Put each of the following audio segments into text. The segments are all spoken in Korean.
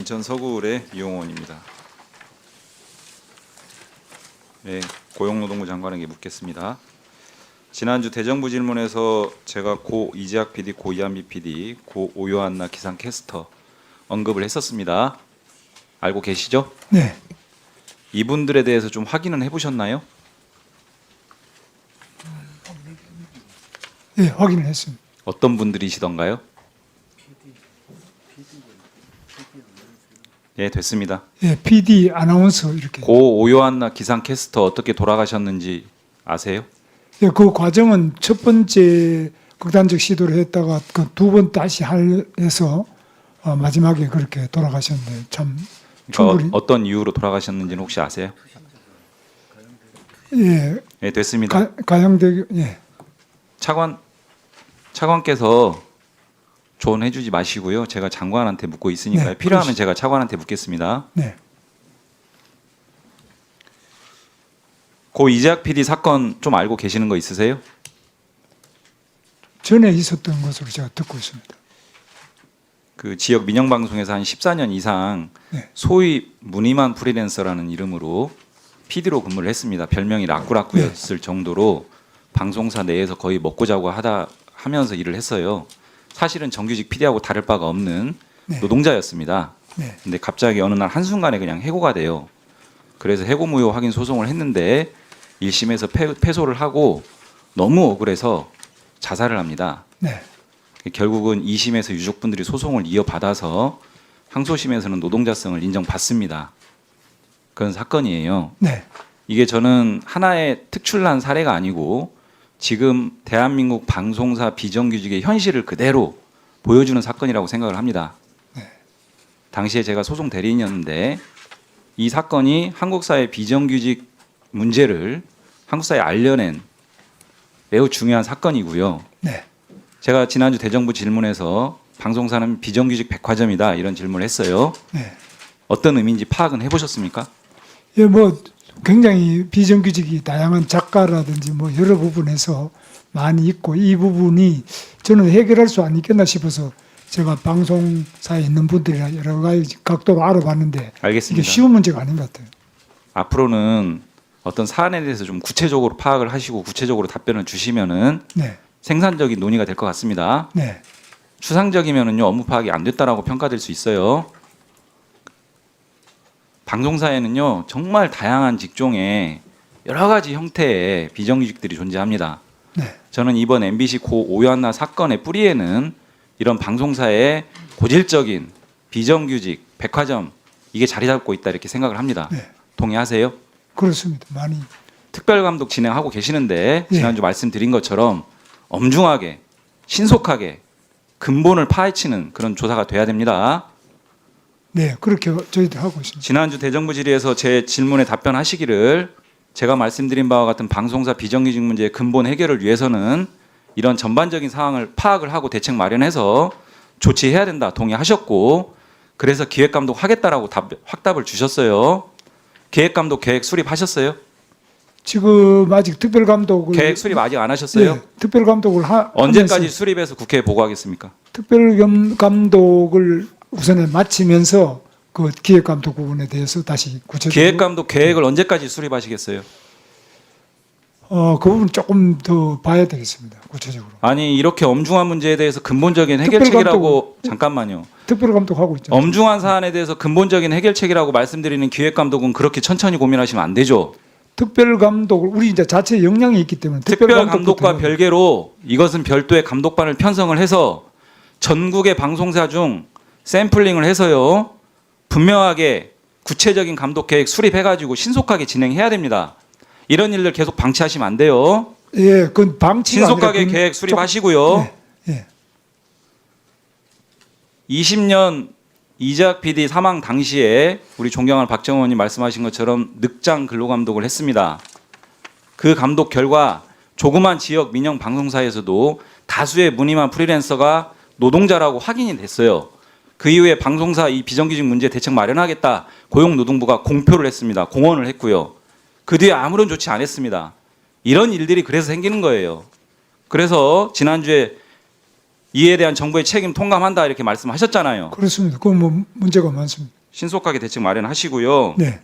인천 서구울의 이용원입니다. 네, 고용노동부 장관에게 묻겠습니다. 지난주 대정부 질문에서 제가 고 이재학 PD, 고 이한비 PD, 고 오요한나 기상캐스터 언급을 했었습니다. 알고 계시죠? 네. 이분들에 대해서 좀 확인은 해보셨나요? 예, 확인을 했습니다. 어떤 분들이시던가요? 예, 됐습니다. 예, PD, 아나운서 이렇게. 고 오요한나 기상캐스터 어떻게 돌아가셨는지 아세요? 예, 그 과정은 첫 번째 극단적 시도를 했다가 그 두 번 다시 해서 마지막에 그렇게 돌아가셨는데 참 충분히. 그러니까 어떤 이유로 돌아가셨는지는 혹시 아세요? 예, 예, 됐습니다. 가양대교. 예, 차관께서 조언해주지 마시고요. 제가 장관한테 묻고 있으니까요. 네, 필요하면 제가 차관한테 묻겠습니다. 네. 고 이재학 PD 사건 좀 알고 계시는 거 있으세요? 전에 있었던 것으로 제가 듣고 있습니다. 그 지역 민영 방송에서 한 14년 이상 네. 소위 무늬만 프리랜서라는 이름으로 PD로 근무를 했습니다. 별명이 라꾸라꾸였을 정도로 방송사 내에서 거의 먹고 자고 하면서 일을 했어요. 사실은 정규직 PD하고 다를 바가 없는 네. 노동자였습니다. 네. 근데 갑자기 어느 날 한순간에 그냥 해고가 돼요. 그래서 해고무효 확인 소송을 했는데 1심에서 패소를 하고 너무 억울해서 자살을 합니다. 네. 결국은 2심에서 유족분들이 소송을 이어받아서 항소심에서는 노동자성을 인정받습니다. 그런 사건이에요. 네. 이게 저는 하나의 특출난 사례가 아니고 지금 대한민국 방송사 비정규직의 현실을 그대로 보여주는 사건이라고 생각을 합니다. 네. 당시에 제가 소송 대리인이었는데 이 사건이 한국사회 비정규직 문제를 한국사회에 알려낸 매우 중요한 사건이고요. 네. 제가 지난주 대정부 질문에서 방송사는 비정규직 백화점이다 이런 질문을 했어요. 네. 어떤 의미인지 파악은 해보셨습니까? 예, 뭐 굉장히 비정규직이 다양한 작가라든지 뭐 여러 부분에서 많이 있고 이 부분이 저는 해결할 수 안 있겠나 싶어서 제가 방송사에 있는 분들이랑 여러 가지 각도로 알아봤는데 알겠습니다. 이게 쉬운 문제가 아닌 것 같아요. 앞으로는 어떤 사안에 대해서 좀 구체적으로 파악을 하시고 구체적으로 답변을 주시면은 네, 생산적인 논의가 될 것 같습니다. 네, 추상적이면은요 업무 파악이 안 됐다라고 평가될 수 있어요. 방송사에는요 정말 다양한 직종의 여러 가지 형태의 비정규직들이 존재합니다. 네, 저는 이번 MBC 고 오연나 사건의 뿌리에는 이런 방송사의 고질적인 비정규직 백화점 이게 자리 잡고 있다 이렇게 생각을 합니다. 네. 동의하세요? 그렇습니다. 많이. 특별감독 진행하고 계시는데 예. 지난주 말씀드린 것처럼 엄중하게 신속하게 근본을 파헤치는 그런 조사가 돼야 됩니다. 네, 그렇게 저희들 하고 있습니다. 지난주 대정부 질의에서 제 질문에 답변하시기를 제가 말씀드린 바와 같은 방송사 비정규직 문제의 근본 해결을 위해서는 이런 전반적인 상황을 파악을 하고 대책 마련해서 조치해야 된다 동의하셨고 그래서 기획감독 하겠다라고 확답을 주셨어요. 기획감독 계획 수립하셨어요? 지금 아직 특별감독을 계획 수립 아직 안 하셨어요? 네, 특별감독을 언제까지 하면서 수립해서 국회에 보고하겠습니까? 특별감독을 우선에 마치면서 그 기획감독 부분에 대해서 다시 구체적으로 기획감독 계획을 언제까지 수립하시겠어요? 그 부분 조금 더 봐야 되겠습니다. 구체적으로. 아니 이렇게 엄중한 문제에 대해서 근본적인 해결책이라고 잠깐만요. 특별감독하고 있죠. 엄중한 사안에 대해서 근본적인 해결책이라고 말씀드리는 기획감독은 그렇게 천천히 고민하시면 안 되죠. 특별감독을 우리 이제 자체 역량이 있기 때문에 특별감독과 별개로 이것은 별도의 감독반을 편성을 해서 전국의 방송사 중 샘플링을 해서요. 분명하게 구체적인 감독 계획 수립해가지고 신속하게 진행해야 됩니다. 이런 일들 계속 방치하시면 안 돼요. 예, 그건 방치가 신속하게 아니라 계획 수립하시고요. 예, 예. 20년 이재학 PD 사망 당시에 우리 존경하는 박정원 의원님 말씀하신 것처럼 늑장 근로감독을 했습니다. 그 감독 결과 조그만 지역 민영 방송사에서도 다수의 무늬만 프리랜서가 노동자라고 확인이 됐어요. 그 이후에 방송사 이 비정규직 문제 대책 마련하겠다 고용노동부가 공표를 했습니다. 공언을 했고요. 그 뒤에 아무런 조치 안 했습니다. 이런 일들이 그래서 생기는 거예요. 그래서 지난주에 이에 대한 정부의 책임 통감한다 이렇게 말씀하셨잖아요. 그렇습니다. 그건 뭐 문제가 많습니다. 신속하게 대책 마련하시고요. 네.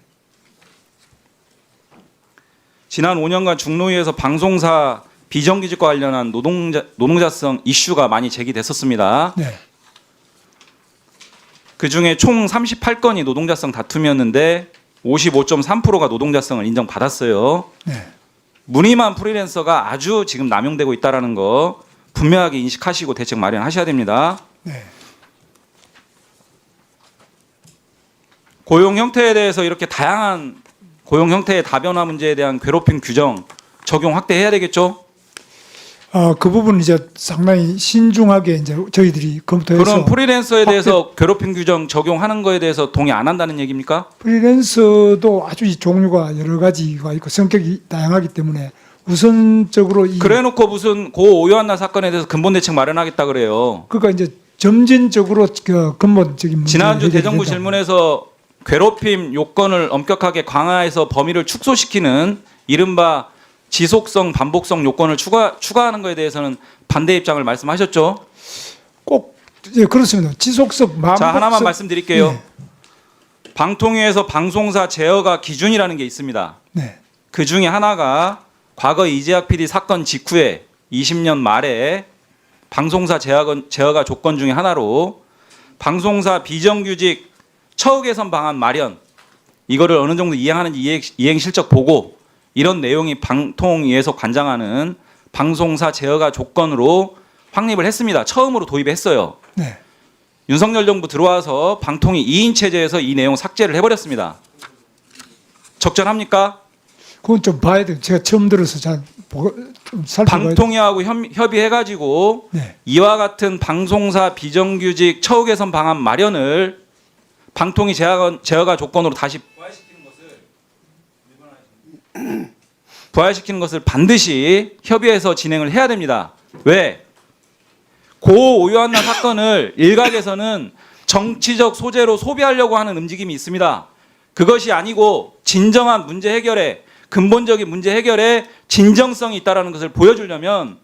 지난 5년간 중노위에서 방송사 비정규직과 관련한 노동자성 이슈가 많이 제기됐었습니다. 네. 그중에 총 38건이 노동자성 다툼이었는데 55.3%가 노동자성을 인정받았어요. 네. 무늬만 프리랜서가 아주 지금 남용되고 있다는 거 분명하게 인식하시고 대책 마련하셔야 됩니다. 네. 고용 형태에 대해서 이렇게 다양한 고용 형태의 다변화 문제에 대한 괴롭힘 규정 적용 확대해야 되겠죠? 그 부분은 이제 상당히 신중하게 이제 저희들이 검토해서 그럼 프리랜서에 대해서 괴롭힘 규정 적용하는 거에 대해서 동의 안 한다는 얘기입니까? 프리랜서도 아주 종류가 여러 가지가 있고 성격이 다양하기 때문에 우선적으로 그래놓고 무슨 고 오요한나 사건에 대해서 근본 대책 마련하겠다 그래요. 그러니까 이제 점진적으로 그 근본적인 문제 지난주 대정부 질문에서 괴롭힘 요건을 엄격하게 강화해서 범위를 축소시키는 이른바 지속성, 반복성 요건을 추가하는 것에 대해서는 반대 입장을 말씀하셨죠. 꼭 예, 그렇습니다. 지속성, 반복성. 자, 하나만 말씀드릴게요. 네. 방통위에서 방송사 제어가 기준이라는 게 있습니다. 네. 그 중에 하나가 과거 이재학 PD 사건 직후에 20년 말에 방송사 제어가 조건 중에 하나로 방송사 비정규직 처우 개선 방안 마련 이거를 어느 정도 이행하는지 이행 실적 보고 이런 내용이 방통위에서 관장하는 방송사 제어가 조건으로 확립을 했습니다. 처음으로 도입했어요. 네. 윤석열 정부 들어와서 방통위 2인 체제에서 이 내용 삭제를 해버렸습니다. 적절합니까? 그건 좀 봐야 돼요. 제가 처음 들어서 좀 살펴봐야 돼요. 방통위하고 협의해가지고 네. 이와 같은 방송사 비정규직 처우 개선 방안 마련을 방통위 제어가 조건으로 다시 부활시키는 것을 반드시 협의해서 진행을 해야 됩니다. 왜? 고 오요한나 사건을 일각에서는 정치적 소재로 소비하려고 하는 움직임이 있습니다. 그것이 아니고 진정한 문제 해결에 근본적인 문제 해결에 진정성이 있다는 것을 보여주려면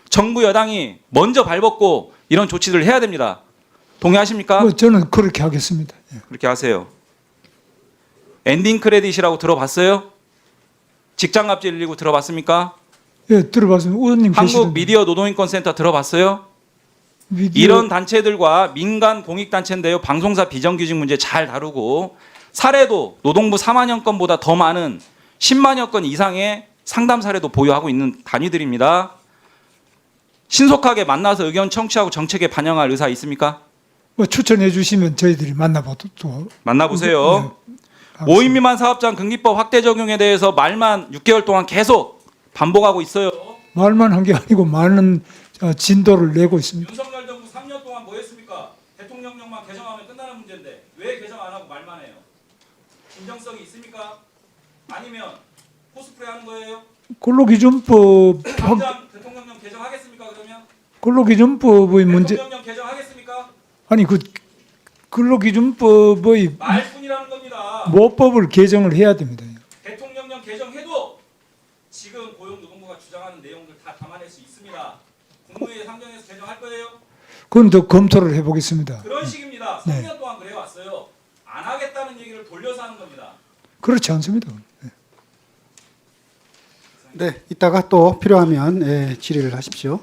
정부 여당이 먼저 발벗고 이런 조치들을 해야 됩니다. 동의하십니까? 뭐 저는 그렇게 하겠습니다. 예. 그렇게 하세요. 엔딩 크레딧이라고 들어봤어요? 직장갑질 119 들어봤습니까? 예, 들어봤습니다. 의원님 한국 계시던데. 미디어 노동인권센터 들어봤어요? 이런 단체들과 민간 공익단체인데요. 방송사 비정규직 문제 잘 다루고 사례도 노동부 4만여 건보다 더 많은 10만여 건 이상의 상담 사례도 보유하고 있는 단위들입니다. 신속하게 만나서 의견 청취하고 정책에 반영할 의사 있습니까? 뭐 추천해 주시면 저희들이 만나보도 만나보세요. 네, 5인 미만 사업장 금기법 확대 적용에 대해서 말만 6개월 동안 계속 반복하고 있어요. 말만 한 게 아니고 많은 진도를 내고 있습니다. 윤석열 정부 3년 동안 뭐 했습니까? 대통령령만 개정하면 끝나는 문제인데 왜 개정 안 하고 말만 해요? 진정성이 있습니까? 아니면 코스프레 하는 거예요? 근로기준법 당장 대통령령 개정하겠습니까 그러면? 근로기준법의 문제 대통령령 개정하겠습니까? 아니 그 근로기준법의 말뿐이라는 겁니다. 모법을 개정을 해야 됩니다. 대통령령 개정해도 지금 고용노동부가 주장하는 내용들 다 담아낼 수 있습니다. 국무회의 상정해서 개정할 거예요? 그건 더 검토를 해보겠습니다. 그런 식입니다. 네. 3년 동안 그래왔어요. 안 하겠다는 얘기를 돌려서 하는 겁니다. 그렇지 않습니다. 네, 이따가 또 필요하면 질의를 하십시오.